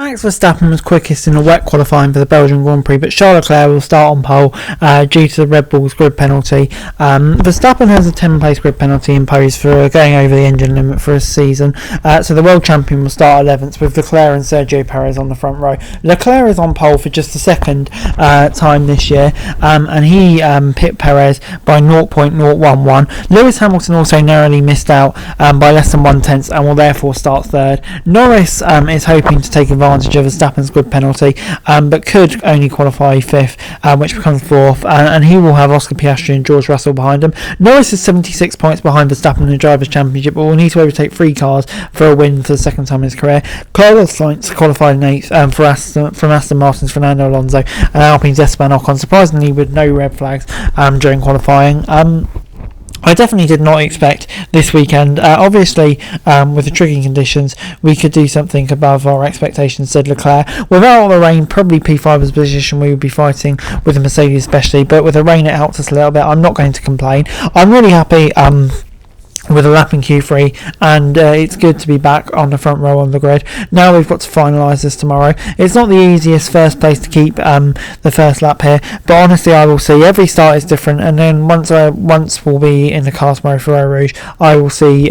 Max Verstappen was quickest in a wet qualifying for the Belgian Grand Prix, but Charles Leclerc will start on pole due to the Red Bull's grid penalty. Verstappen has a 10-place grid penalty imposed for going over the engine limit for a season, so the world champion will start 11th with Leclerc and Sergio Perez on the front row. Leclerc is on pole for just the second time this year, and he pit Perez by 0.011. Lewis Hamilton also narrowly missed out by less than 1/10 and will therefore start third. Norris is hoping to take advantage of Verstappen's grid penalty, but could only qualify fifth, which becomes fourth, and he will have Oscar Piastri and George Russell behind him. Norris is 76 points behind Verstappen in the Drivers' Championship, but will need to overtake 3 cars for a win for the second time in his career. Carlos Sainz qualified in 8th from Aston Martin's Fernando Alonso, and Alpine's Esteban Ocon, surprisingly with no red flags during qualifying. I definitely did not expect this weekend. Obviously, with the tricky conditions, we could do something above our expectations, said Leclerc. Without the rain, probably P5 was the position we would be fighting with the Mercedes especially, but with the rain it helped us a little bit. I'm not going to complain. I'm really happy with a lap in Q3, and it's good to be back on the front row on the grid. Now we've got to finalise this tomorrow. It's not the easiest first place to keep the first lap here, but honestly I will see. Every start is different, and then once we'll be in the car tomorrow for Eau Rouge, I will see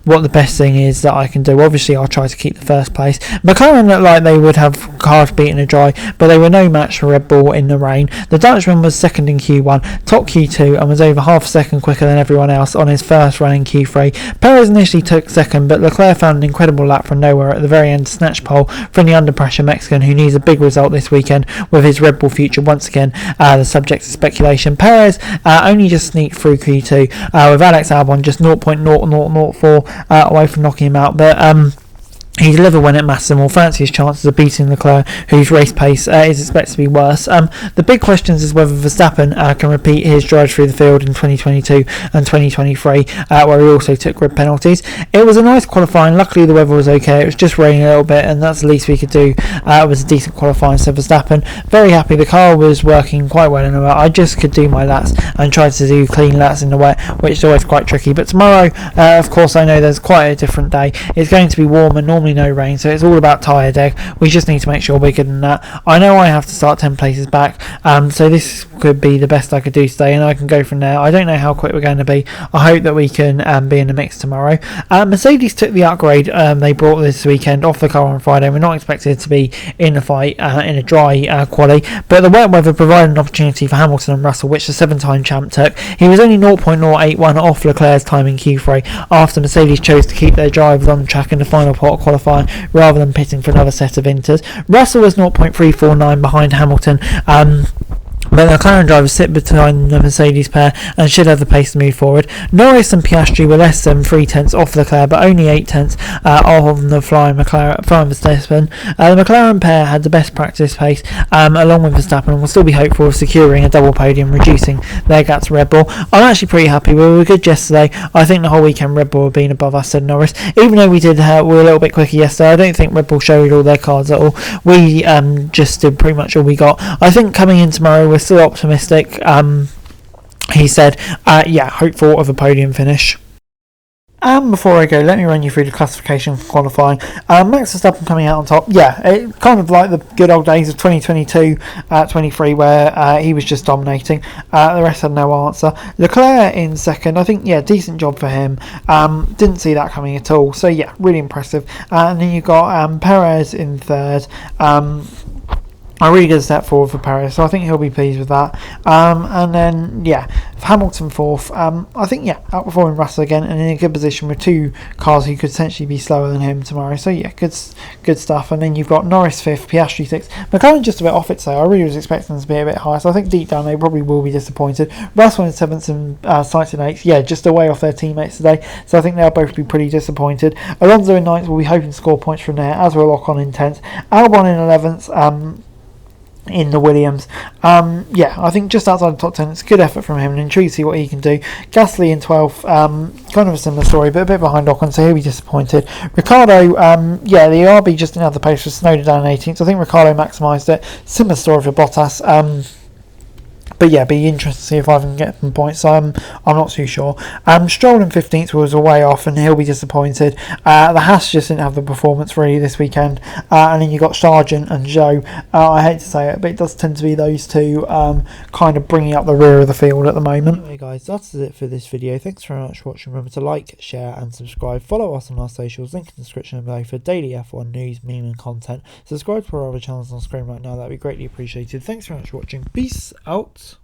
what the best thing is that I can do. Obviously I'll try to keep the first place. McLaren looked like they would have cars beaten a dry, but they were no match for Red Bull in the rain. The Dutchman was second in Q1, top Q2, and was over half a second quicker than everyone else on his first run in Q3. Perez initially took second, but Leclerc found an incredible lap from nowhere at the very end to snatch pole from the under pressure Mexican, who needs a big result this weekend with his Red Bull future once again the subject of speculation. Perez only just sneaked through Q2 with Alex Albon just 0.0004 away from knocking him out, but he delivered when it matters and will fancy his chances of beating Leclerc, whose race pace is expected to be worse. The big questions is whether Verstappen can repeat his drive through the field in 2022 and 2023, where he also took grid penalties. It was a nice qualifying. Luckily the weather was okay. It was just raining a little bit, and that's the least we could do. It was a decent qualifying. So Verstappen, very happy. The car was working quite well in the wet. I just could do my laps and tried to do clean laps in the wet, which is always quite tricky. But tomorrow, of course, I know there's quite a different day. It's going to be warm and normally no rain, so it's all about tyre deck. We just need to make sure we're good in that. I know I have to start 10 places back, so this could be the best I could do today, and I can go from there. I don't know how quick we're going to be. I hope that we can be in the mix tomorrow. Mercedes took the upgrade they brought this weekend off the car on Friday. We're not expected to be in the fight in a dry quali, but the wet weather provided an opportunity for Hamilton and Russell, which the 7-time champ took. He was only 0.081 off Leclerc's time in Q3 after Mercedes chose to keep their drivers on track in the final part of qualifying rather than pitting for another set of inters. Russell was 0.349 behind Hamilton, but the McLaren drivers sit behind the Mercedes pair and should have the pace to move forward. Norris and Piastri were less than 3/10 off Leclerc, but only 8/10 off the flying Verstappen. The McLaren pair had the best practice pace along with Verstappen, and will still be hopeful of securing a double podium, reducing their gap to Red Bull. I'm actually pretty happy. We were good yesterday. I think the whole weekend Red Bull have been above us, said Norris. Even though we were a little bit quicker yesterday, I don't think Red Bull showed all their cards at all. We just did pretty much all we got. I think coming in tomorrow we're still optimistic. He said, hopeful of a podium finish. And before I go, let me run you through the classification for qualifying. Max Verstappen coming out on top. It kind of like the good old days of 2022-23 where he was just dominating. The rest had no answer. Leclerc in second. I think, decent job for him. Didn't see that coming at all. So, really impressive. And then you've got Perez in third. A really good step forward for Perez, so I think he'll be pleased with that. And then, Hamilton fourth. I think, outperforming Russell again, and in a good position with 2 cars who could essentially be slower than him tomorrow. So, good stuff. And then you've got Norris fifth, Piastri sixth. McLaren just a bit off it, so I really was expecting them to be a bit higher. So I think deep down they probably will be disappointed. Russell in seventh and Sainz in eighth. Just away off their teammates today, so I think they'll both be pretty disappointed. Alonso in ninth will be hoping to score points from there, as will Ocon in 10th. Albon in 11th. In the Williams. I think just outside the top 10. It's a good effort from him, and intrigued to see what he can do. Gasly in 12th, kind of a similar story, but a bit behind Ocon, so he'll be disappointed. Ricciardo, the RB just didn't have the pace for Snowden down in 18th, so I think Ricciardo maximised it. Similar story for Bottas. But yeah, be interesting to see if I can get some points. I'm not too sure. Stroll in 15th was a way off, and he'll be disappointed. The Haas just didn't have the performance really this weekend. And then you got Sargent and Zhou. I hate to say it, but it does tend to be those two kind of bringing up the rear of the field at the moment. Anyway guys, that's it for this video. Thanks very much for watching. Remember to like, share and subscribe. Follow us on our socials, link in the description below for daily F1 news, meme and content. Subscribe to our other channels on screen right now, that'd be greatly appreciated. Thanks very much for watching. Peace out.